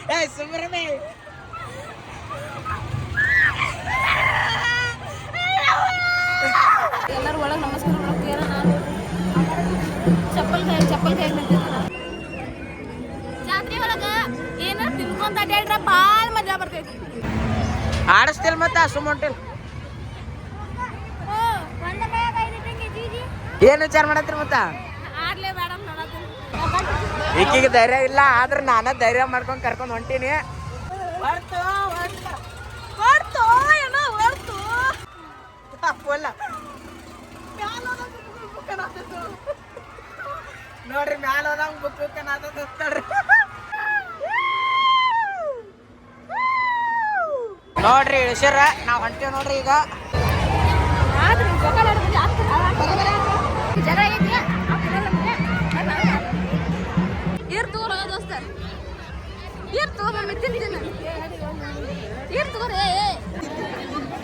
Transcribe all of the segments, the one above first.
ಸುಮ್ರಮೆ ಎಲ್ಲರೂ ಒಳಗೆ ನಮಸ್ಕಾರ ಮಾಡೋಕೆ ನಾನು ಚಪ್ಪಲ್ ಕೈ ಜಾತ್ರೆ ಒಳಗೆ ಏನಾರು ತಿನ್ಕೊಂತ ಅಡ್ಯಾಡ್ರ ಭಾಳ ಮಜಾ ಬರ್ತೈತಿ. ಆಡಿಸ್ತಿಲ್ ಮತ್ತ ಸುಮ್ಮಂಟಿಲ್ ಏನ್ ವಿಚಾರ ಮಾಡತ್ರಿ ಮತ್ತ ಆಡ್ಲೇ ಮೇಡಮ್ ನೋಡತ್ತೀನಿ. ಈಕಿಗೆ ಧೈರ್ಯ ಇಲ್ಲ ಆದ್ರೆ ನಾನ ಧೈರ್ಯ ಮಾಡ್ಕೊಂಡ್ ಕರ್ಕೊಂಡ್ ಹೊಂಟೀನಿ. ನೋಡ್ರಿ ಮ್ಯಾಲ ಹೋದಂಗ್ ಬುಕ್ ನೋಡ್ರಿ ಇಳಿಸ್ಯಾರ ನಾವ್ ಹೊಂಟೀವಿ ನೋಡ್ರಿ ಈಗ.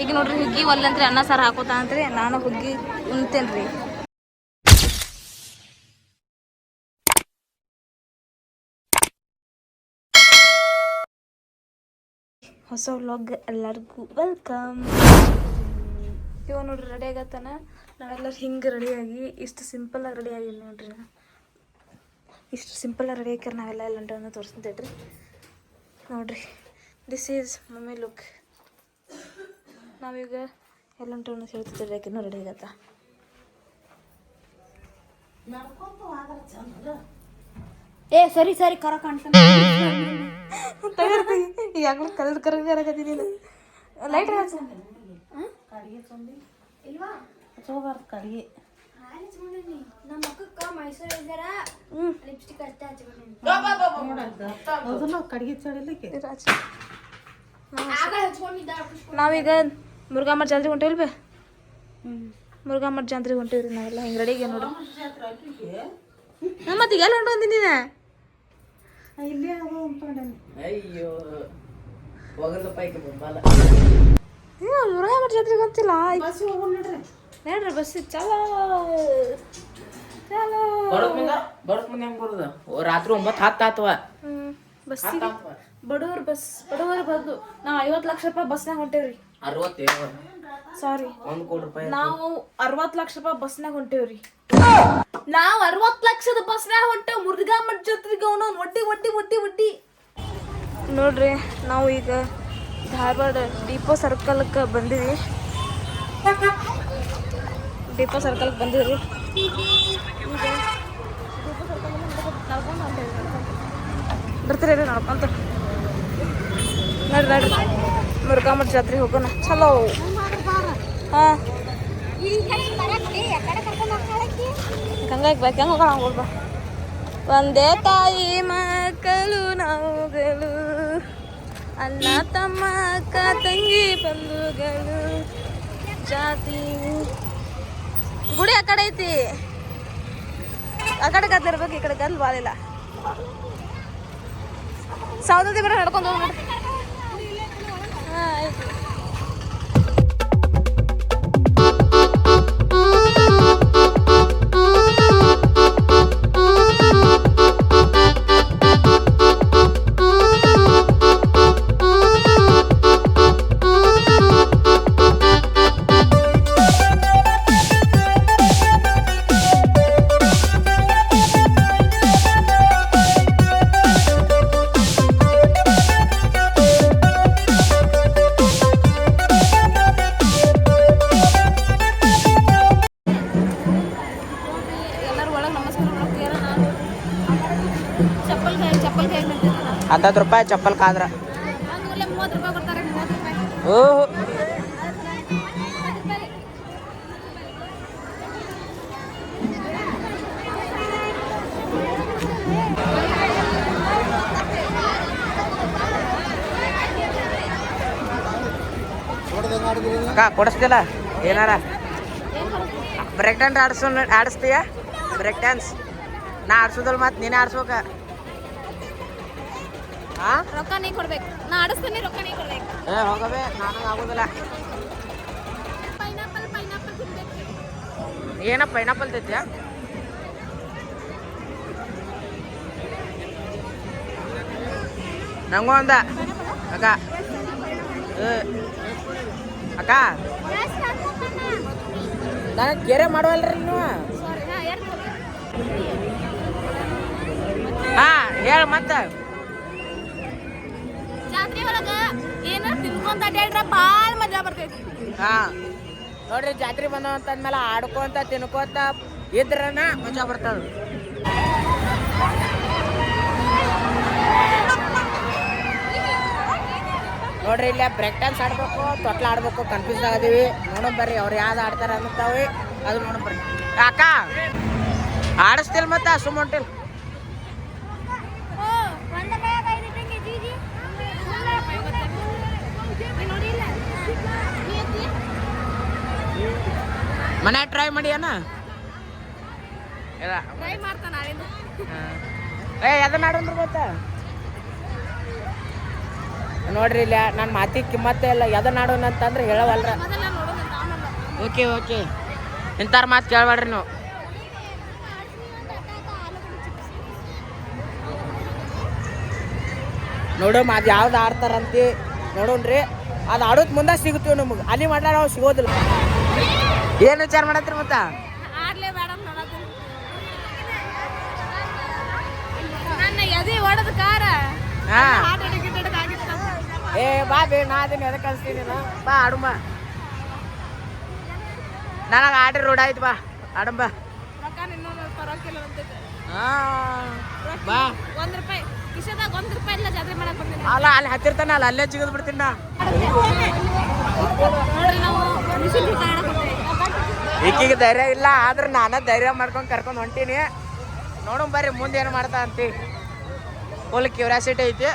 ಈಗ ನೋಡ್ರಿ ಹುಗ್ಗಿ ಒಲ್ಲಂತ್ರಿ ಅನ್ನ ಸಾರು ಹಾಕೋತ ಅಂತ್ರಿ ನಾನು ಹುಗ್ಗಿ ಉಣ್ತೇನ್ರಿ. ಹೊಸ ವ್ಲಾಗ್ ಎಲ್ಲರಿಗೂ ವೆಲ್ಕಮ್. ಇವಾಗ ನೋಡ್ರಿ ರೆಡಿ ಆಗತ್ತಾನ. ನಾವೆಲ್ಲರೂ ಹಿಂಗೆ ರೆಡಿಯಾಗಿ ಇಷ್ಟು ಸಿಂಪಲ್ಲಾಗಿ ರೆಡಿ ಆಗಿ ನೋಡ್ರಿ. ಇಷ್ಟು ಸಿಂಪಲ್ಲಾಗಿ ರೆಡಿ ಹಾಕ್ಯಾರ ನಾವೆಲ್ಲ ಎಲ್ಲಂಟನ್ನು ತೋರಿಸ್ತಿದ್ರಿ ನೋಡ್ರಿ. This is mummy look. ನಾವೀಗ ಎಲ್ಲಂಟನ್ನು ಹೇಳ್ತಿದ್ರಿ ಯಾಕೆನೋ ರೆಡಿ ಆಗತ್ತ. ಸರಿ ಸರಿ ಕರ ಕಾಣ್ತಾನೆ ಈಗಾಗಲೇ ಕರಗತ್ತೀನಿ. ಲೈಟ್ ಕಡಿಗೆ ನಾವೀಗ ಮುರುಘಾಮಠ ಜಾತ್ರೆಗೆ ಹೊಂಟೇವಲ್ಬೇ. ಮುರುಘಾಮಠ ಜಾತ್ರೆಗೆ ಹೊಂಟೇವ್ರಿ ನಾವೆಲ್ಲ ಹಿಂಗೆ ರೆಡಿಗೆ ನೋಡಿ. ಮತ್ತೆ ಈಗ ಎಲ್ಲ ಹೊಂಟು ಅಂತೀನಿ ಮುರುಘಾಮಠ ಜಾತ್ರೆಗೆ ಗೊತ್ತಿಲ್ಲ ನೋಡ್ರಿ. ಬಸ್ ಚಲೋ ರಾತ್ರಿ 9:10 ಆತವ. ಬಸ್ಸಿಗೆ ಬಡವರು ಬಂದು ನಾವು 50 ಲಕ್ಷ ರೂಪಾಯಿ ಬಸ್ನಾಗ ಹೊಂಟೇವ್ರಿ. ಸಾರಿ, 1 ಕೋಟಿ ರೂಪಾಯಿ. ನಾವು 60 ಲಕ್ಷ ರೂಪಾಯಿ ಬಸ್ನಾಗ ಹೊಂಟೇವ್ರಿ. ನಾವು 60 ಲಕ್ಷದ ಬಸ್ನಾಗ ಹೊಂಟೇವ್ ಮುರುಘಾಮಠ ಜಾತ್ರೆಗೆ. ಅವನವ್ನು ಒಟ್ಟಿ ನೋಡ್ರಿ. ನಾವು ಈಗ ಧಾರವಾಡ ಡಿಪೋ ಸರ್ಕಲ್ಗೆ ಬಂದಿವಿ. ಬರ್ತೀರಿ ನಡ್ಕೊಂತ ನೋಡ್ರಿ. ಮುರುಘಾಮಠ ಜಾತ್ರೆಗೆ ಹೋಗೋಣ ಚಲೋ. ಹಾಂ ಹಂಗಾಗಿ ಬೇಕು ಹೆಂಗೆ ಹೋಗೋಣ ಹೋಗ್ಬಾ. ಒಂದೇ ತಾಯಿ ಮಕ್ಕಳು ನಾವುಗಳು, ಅಣ್ಣ ತಮ್ಮ ಅಕ್ಕ ತಂಗಿ ಬಂಧುಗಳು. ಜಾತಿ ಗುಡಿ ಆ ಕಡೆ ಐತಿ. ಆ ಕಡೆ ಗದ್ಲಿರ್ಬೇಕು, ಈ ಕಡೆ ಗದ್ಲು ಬಾಳಿಲ್ಲ. ಸೌದತ್ತಿ ಬೇರೆ ನಡ್ಕೊಂಡು ಹೋಗ್ಬಿಡ್ರಿ. ಹಾಂ ಆಯ್ತು. ₹10 ಚಪ್ಪಲ್ ಕಾದ್ರ. ಓಹೋ ಅಕ್ಕ ಕೊಡಿಸ್ತಿಲ್ಲ ಏನಾರ ಬ್ರೇಕ್ ಡ್ಯಾನ್ಸ್ ಆಡಿಸ್ತೀಯ? ಬ್ರೇಕ್ ಡ್ಯಾನ್ಸ್ ನಾ ಆಡ್ಸೋದಲ್ಲ, ಮತ್ತೆ ನೀನೇ ಆಡ್ಸ್ಬೇಕ. ರೊಕ್ಕ ನೀ ಕೊಡ್ಬೇಕು. ನಾ ಆಡಿಸ್ತೀನಿ, ರೊಕ್ಕ ನೀ ಕೊಡ್ಬೇಕು. ಹೋಗಬೇ, ನನಗೆ ಆಗೋದಿಲ್ಲ. ಏನ ಪೈನಾಪಲ್ ತೈತ್ಯಾ? ನಂಗೂ ಒಂದ ಅಕ್ಕ ಅಕ್ಕ ನನಗೆ ಕೆರೆ ಮಾಡುವಲ್ರಿ ನೀವು ಹಾ ಹೇಳ ಮತ್ತೆ ಜಾತ್ರೆ ಒಳಗ ಏನಾರ ತಿನ್ಕೊಂತ ಅಡ್ಯಾಡ್ರ ಭಾಳ ಮಜಾ ಬರ್ತೈತಿ. ಹಾ ನೋಡ್ರಿ ಜಾತ್ರೆ ಬಂದವ ಅಂತಂದ್ಮೇಲೆ ಆಡ್ಕೊಂತ ತಿನ್ಕೋತ ಇದ್ರನ ಮಜಾ ಬರ್ತದ. ನೋಡ್ರಿ ಇಲ್ಲೇ ಬ್ರೇಕ್ ಡ್ಯಾನ್ಸ್ ಆಡ್ಬೇಕು ತೊಟ್ಲ ಆಡ್ಬೇಕು ಕನ್ಫ್ಯೂಸ್ ಆಗದೀವಿ. ನೋಡೋಣ ಬರ್ರಿ ಅವ್ರು ಯಾವ್ದು ಆಡ್ತಾರ ಅನ್ನತಾವಿ ಅದು ನೋಡೋಣ ಬರ್ರಿ. ಅಕ್ಕ ಆಡಿಸ್ತಿಲ್ ಮತ್ತೆ ಸುಮ್ಮಂಟಿಲ್ ಮನೆ ಟ್ರೈ ಮಾಡಿ ಅಣ್ಣ ಟ್ರೈ ಮಾಡ್ತಾನ ಅದನ್ನ ಆಡಂದ್ರ ಗೊತ್ತಾ ನೋಡ್ರಿ ಇಲ್ಲ ನನ್ನ ಮಾತಿಗೆ ಕಿಮ್ಮತ್ತೆ ಇಲ್ಲ. ಎದನ್ನ ಆಡೋಣ ಅಂತಂದ್ರೆ ಹೇಳವಲ್ರ. ಓಕೆ ಓಕೆ ಇಂಥವ್ರ ಮಾತು ಕೇಳಬೇಡ್ರಿ ನೀವು. ನೋಡೋಮ್ ಅದು ಯಾವ್ದು ಆಡ್ತಾರಂತಿ ನೋಡೋಣ್ರಿ. ಅದು ಆಡೋದ್ ಮುಂದೆ ಸಿಗುತ್ತೀವಿ ನಮಗೆ. ಅಲ್ಲಿ ಮಾಡ್ಲಾರ ನಾವು ಸಿಗೋದಿಲ್ಲ. ಏನು ವಿಚಾರ ಮಾಡತ್ರಿ ಮತ್ತ ಏ ಬಾ ಬೇ ನಾ ಅದನ್ನ ಎದಕ್ಕೆ ಕಳಿಸ್ತೀನಿ ಬಾ ಆಡುಂಬ. ನನಗೆ ಆಡಿ ರೋಡ್ ಆಯ್ತು ಬಾ ಆಡುಂಬ. ಬಾ ಅಲ್ಲ ಅಲ್ಲಿ ಹತ್ತಿರ್ತಾನ ಅಲ್ಲ ಅಲ್ಲೇ ಜಿಗದ್ ಬಿಡ್ತೀನಿ ನಾ. ಈಕಿಗೆ ಧೈರ್ಯ ಇಲ್ಲ ಆದ್ರೆ ನಾನು ಧೈರ್ಯ ಮಾಡ್ಕೊಂಡು ಕರ್ಕೊಂಡು ಹೊಂಟೀನಿ. ನೋಡೋಣ ಬರ್ರಿ ಮುಂದೆ ಏನು ಮಾಡ್ತಾ ಅಂತಿ. ಫುಲ್ ಕ್ಯೂರಿಯಾಸಿಟಿ ಐತಿ.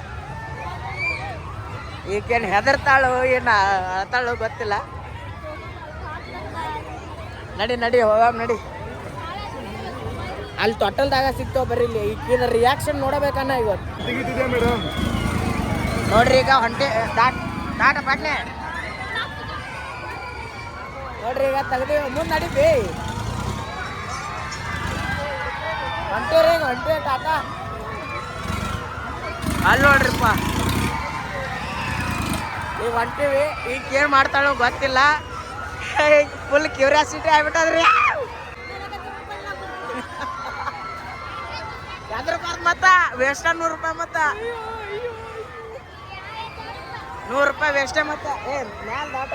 ಈಗೇನು ಹೆದರ್ತಾಳು ಏನು ಅಳ್ತಾಳು ಗೊತ್ತಿಲ್ಲ. ನಡಿ ನಡಿ ಹೋಗಾಮ ನಡಿ. ಅಲ್ಲಿ ತೊಟ್ಟಲ್ದಾಗ ಸಿಗ್ತಾವ ಬರ್ರಿ. ಇಲ್ಲಿ ಈಗಿನ ರಿಯಾಕ್ಷನ್ ನೋಡಬೇಕನ್ನ ಇವತ್ತು ನೋಡ್ರಿ. ಈಗ ಹೊಂಟೆ ದಾಟ ಪಾಟ್ಲೆ ನೋಡ್ರಿ. ಈಗ ತೆಗ್ದಿ ಮುಂದೆ ನಡೀತಿ ಹೊಂಟೇರಿ. ಈಗ ಹೊಂಟೆ ಟಾಟಾ ಅಲ್ಲಿ ನೋಡ್ರಿಪ್ಪ. ಈಗ ಹೊಂಟೀವಿ. ಈಗ ಏನು ಮಾಡ್ತಾಳೋ ಗೊತ್ತಿಲ್ಲ. ಫುಲ್ ಕ್ಯೂರಿಯಾಸಿಟಿ ಆಗ್ಬಿಟ್ಟದ್ರಿ. ಯಾವ್ದ್ರ ಬರ್ದು ಮತ್ತ ವೇಸ್ಟ್ ₹100 ಮತ್ತ ₹100 ವೇಸ್ಟೇ ಮತ್ತ. ಮ್ಯಾಲ ದಾಟ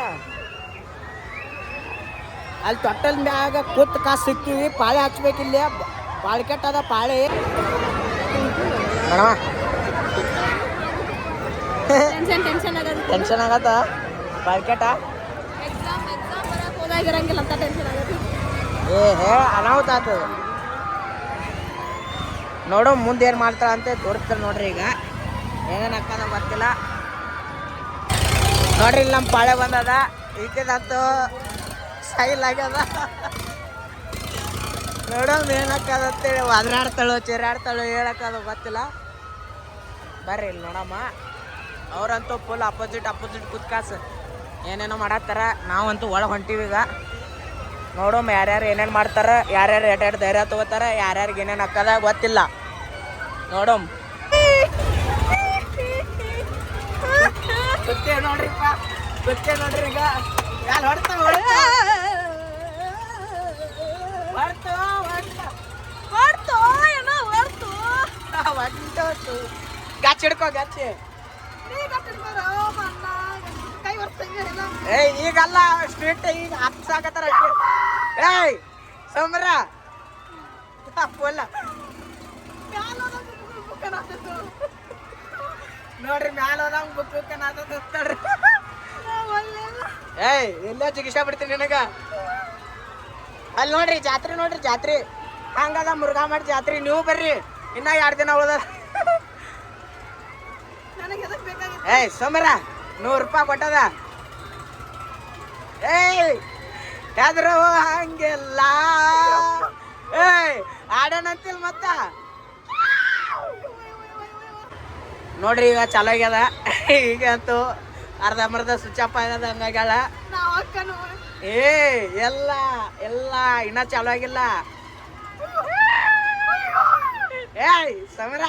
ಅಲ್ಲಿ ತೊಟ್ಟಲ್ ಮ್ಯಾಗ ಕೂತ್ ಕಾಸು ಸಿಕ್ಕಿವಿ. ಪಾಳೆ ಹಚ್ಬೇಕಿಲ್ಲ. ಪಾಳೆ ಕೆಟ್ಟದ ಪಾಳೆ ಟೆನ್ಷನ್ ಆಗತ್ತ. ಪಾಳೆ ಕೆಟ್ಟ ಹೇ ಅನಾಹುತ ಆತದ. ನೋಡೋ ಮುಂದೆ ಏನು ಮಾಡ್ತಾರ ಅಂತ ತೋರಿಸ್ತಾರೆ ನೋಡ್ರಿ. ಈಗ ಏನೇನು ಹಾಕದ ಗೊತ್ತಿಲ್ಲ ನೋಡ್ರಿ. ಇಲ್ಲಿ ನಮ್ಮ ಪಾಳೆ ಬಂದದ. ಈಗಿದಂತೂ ಸ್ಟೈಲ್ ಆಗ್ಯದ. ನೋಡೋಮ್ ಏನು ಹಾಕದ ಅಂತೇಳಿ ಒದರಾಡ್ತಾಳೋ ಚಿರಾಡ್ತಾಳೋ ಹೇಳಕ್ಕದ ಗೊತ್ತಿಲ್ಲ. ಬರ್ರಿ ಇಲ್ಲಿ ನೋಡಮ್ಮ. ಅವ್ರಂತೂ ಫುಲ್ ಅಪೋಸಿಟ್ ಕುತ್ಕಾಸ ಏನೇನೋ ಮಾಡತ್ತಾರ. ನಾವಂತೂ ಒಳಗೆ ಹೊಂಟೀವಿ. ಈಗ ನೋಡೋಮ್ ಯಾರ್ಯಾರು ಏನೇನು ಮಾಡ್ತಾರ, ಯಾರ್ಯಾರು ಎರ್ಡೆರಡು ಧೈರ್ಯ ತೊಗೋತಾರ, ಯಾರ್ಯಾರಿಗೆ ಏನೇನು ಹಾಕದ ಗೊತ್ತಿಲ್ಲ. ನೋಡೋಮ್ ಗೊತ್ತೇ ನೋಡ್ರಿಪ್ಪ ಗೊತ್ತೇ ನೋಡ್ರಿ. ಈಗ ಯಾರು ಹೊಡ್ತು ಗಾಚ್ ಹಿಡ್ಕೋ ಗಾಚಿ. ಏಯ್ ಈಗಲ್ಲ ಸ್ಟ್ರೀಟ್ ಈಗ ಹತ್ಸಾಕತ್ತಾರ. ಏಯ್ ಸೋಮರ ನೋಡ್ರಿ ಮ್ಯಾಲ ಹೋದಂಗ ಬುಕ್ ನೋಡ್ರಿ. ಏಯ್ ಎಲ್ಲೋ ಚಿಕಿತ್ಸೆ ಬಿಡ್ತೀನಿ ನಿನಗ. ಅಲ್ಲಿ ನೋಡ್ರಿ ಜಾತ್ರೆ ನೋಡ್ರಿ ಜಾತ್ರೆ ಹಂಗದ. ಮುರುಘಾ ಮಾಡಿ ಜಾತ್ರೆ. ನೀವು ಬರ್ರಿ ಇನ್ನ 2 ದಿನ ಉಳ್ದ. ಏಯ್ ಸೋಮರ ₹100 ಕೊಟ್ಟದ. ಏಯ್ ಯಾದ್ರು ಹಂಗೆಲ್ಲ. ಏಯ್ ಆಡೋಣಂತಿಲ್ ಮತ್ತ ನೋಡ್ರಿ. ಈಗ ಚಲೋ ಆಗ್ಯದ. ಈಗ ಅಂತೂ ಅರ್ಧಂಬರ್ಧ ಸ್ವಿಚ್ ಆಫ್ ಆಗ್ಯದ. ಹಂಗಾಗ್ಯಾಳ. ಏ ಎಲ್ಲ ಇನ್ನ ಚಾಲು ಆಗಿಲ್ಲ. ಏಯ್ ಸಮರ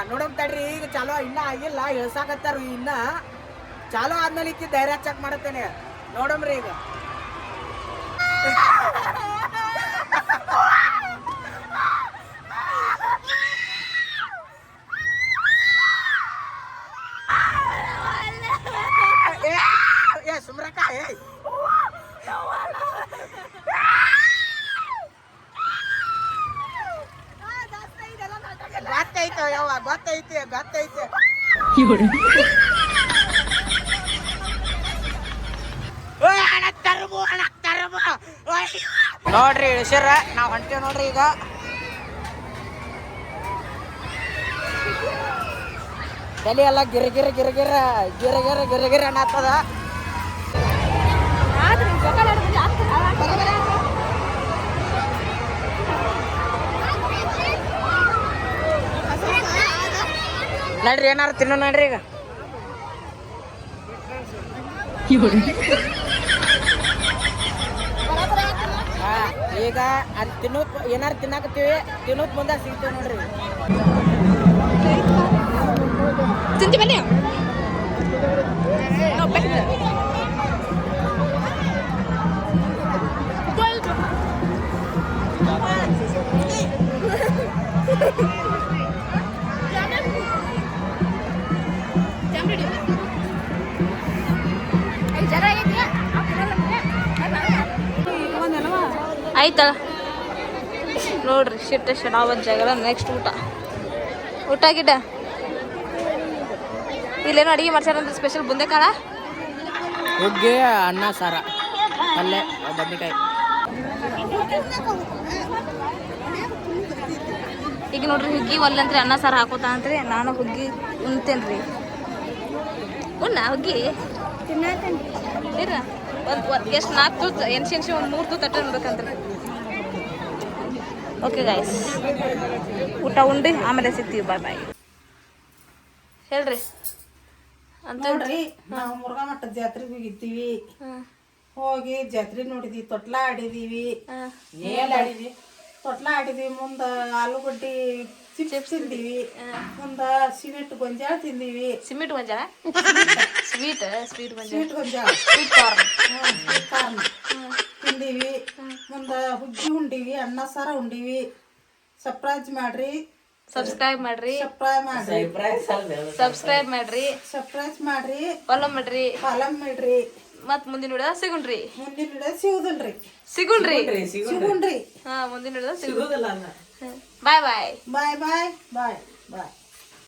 ನೋಡಮ್ ತಡ್ರಿ, ಈಗ ಚಾಲೋ ಇನ್ನ ಆಗಿಲ್ಲ, ಇಳ್ಸಾಕತ್ತಾರ. ಇನ್ನ ಚಾಲೋ ಆದ್ಮೇಲೆ ಇಕ್ಕಿ ಧೈರ್ಯ ಚೆಕ್ ಮಾಡತ್ತೇನೆ. ನೋಡಮ್ರಿ ಈಗ. ಸುಮ್ರಕ್ಕ ಗೊತ್ತೈತೆ ಯವ್ವ, ಗೊತ್ತೈತೆ. ನೋಡ್ರಿ ಇಳಿಸ್ಯಾರ, ನಾವ್ ಹೊಂಟೇವ್ ನೋಡ್ರಿ ಈಗ. ತಲೆ ಎಲ್ಲ ಗಿರ ಅನ್ನತ್ತದ. ನಡ್ರಿ ಏನಾರು ತಿನ್ನೋ ನೋಡ್ರಿ ಈಗ. ಈಗ ಅದು ತಿನ್ನೋದ್ ಏನಾರು ತಿನ್ನಾಕತ್ತೀವಿ, ತಿನ್ನೋದ್ ಮುಂದೆ ಸಿಗ್ತೀವಿ ನೋಡ್ರಿ. ತಿಂತಿ ಬನ್ನಿ. ಆಯ್ತಲ್ಲ ನೋಡ್ರಿ, ಶಿಟ್ಟ ಶಡಾವತ್ ಜಾಗಲ್ಲ. ನೆಕ್ಸ್ಟ್ ಊಟ ಗಿಡ್ಡ ಇಲ್ಲೇನೋ ಅಡಿಗೆ ಮಾಡ್ಸಾರಂದ್ರೆ ಸ್ಪೆಷಲ್ ಬುಂದೆಕಾಳ, ಹುಗ್ಗಿ, ಅನ್ನ ಸಾರ, ಪಲ್ಯ, ಬದ್ನಿಕಾಯಿ. ಈಗ ನೋಡ್ರಿ ಹುಗ್ಗಿ ಒಲ್ಲಂತ್ರಿ ಅನ್ನ ಸಾರು ಹಾಕೋತ ಅಂತ್ರಿ. ನಾನು ಹುಗ್ಗಿ ಉಣ್ತೇನ್ರಿ. ಹುಗ್ಗಿ ಇರ ಎಷ್ಟು 4 ತೂತು ಎಣ್ಸಿ ಒಂದು 3 ತೂತು ಅಟ್ಟ ಅನ್ಬೇಕಂತ್ರಿ. ಓಕೆ ಗಾಯ್ಸ್, ಊಟ ಉಂಡು ಆಮೇಲೆ ಸಿಗ್ತೀವಿ. ಬಾಯ್ ಹೇಳ್ರಿ. ಅಂತ ನೋಡ್ರಿ, ನಾವು ಮುರುಘಾ ಮಠದ ಜಾತ್ರೆಗೆ ಹೋಗಿದ್ದೀವಿ. ಹೋಗಿ ಜಾತ್ರೆ ನೋಡಿದ್ವಿ, ತೊಟ್ಲ ಆಡಿದೀವಿ. ತೊಟ್ಲ ಆಡಿದ್ವಿ. ಮುಂದ ಆಲೂಗಡ್ಡಿ ಚಿಪ್ಸ್ ತಿಂದೀವಿ. ಮುಂದ ಸಿಮೆಂಟ್ ಗೊಂಜಾಳ ತಿಂದೀವಿ. ಸಿಮೆಂಟ್ ಗೊಂಜಾಳ ಸ್ವೀಟ್ ಗೊಂಜಾಳ ಕಾರ್ನ್ ತಿಂದೀವಿ. ಮುಂದ ಹುಗ್ಗಿ ಉಂಡಿವಿ, ಅನ್ನ ಸಾರ ಉಂಡಿವಿ. ಸಬ್ಸ್ಕ್ರೈಬ್ ಮಾಡ್ರಿ, ಸಬ್ಸ್ಕ್ರೈಬ್ ಮಾಡ್ರಿ, ಫಾಲೋ ಮಾಡ್ರಿ. ಮತ್ ಮುಂದಿನ ವಿಡಿಯೋ ಸಿಗುಣ್ರಿ. ಹಾ, ಮುಂದಿನ ವಿಡಿಯೋ ಸಿಗುದಿಲ್ಲ. ಬಾಯ್.